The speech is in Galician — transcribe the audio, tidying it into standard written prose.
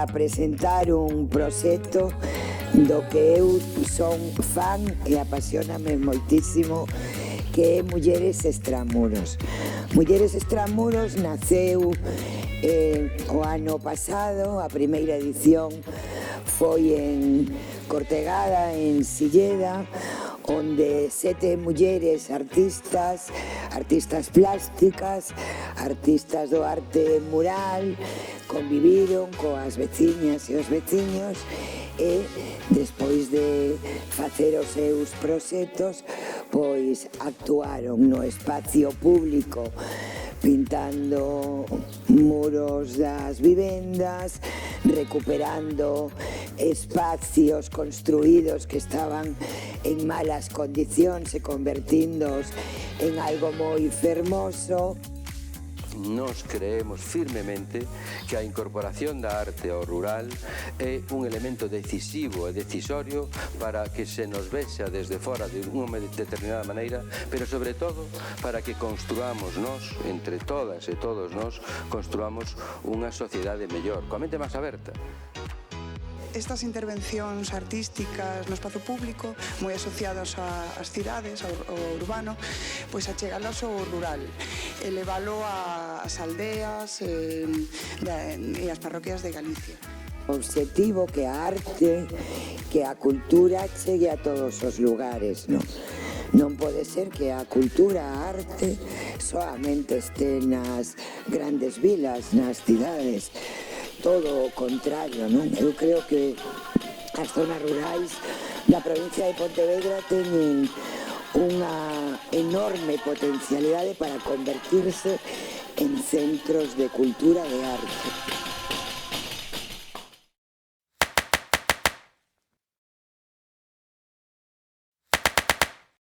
para presentar un proxecto do que eu son fan e apasioname moitísimo, que é Mulleres Extramuros. Mulleres Extramuros naceu o ano pasado, a primeira edición foi en Cortegada, en Silleda, onde 7 mulleres artistas plásticas, artistas do arte mural, conviviron coas veciñas e os veciños e, despois de facer os seus proxectos, pois actuaron no espacio público pintando muros das vivendas, recuperando espacios construídos que estaban en malas condicións e convertíndoos en algo moi fermoso. Nos creemos firmemente que a incorporación da arte ao rural é un elemento decisivo e decisorio para que se nos vexa desde fora de unha determinada maneira, pero sobre todo para que construamos nós, entre todas e todos nós, construamos unha sociedade mellor, coa mente máis aberta. Estas intervencións artísticas no espazo público, moi asociadas ás cidades, ao urbano, pois achegalas ao rural, elevalo ás aldeas e ás parroquias de Galicia. O obxectivo que a arte, que a cultura chegue a todos os lugares, non? Non pode ser que a cultura, a arte, solamente este nas grandes vilas, nas cidades. Todo o contrario, non? Eu creo que as zonas rurais da provincia de Pontevedra teñen unha enorme potencialidade para convertirse en centros de cultura e de arte.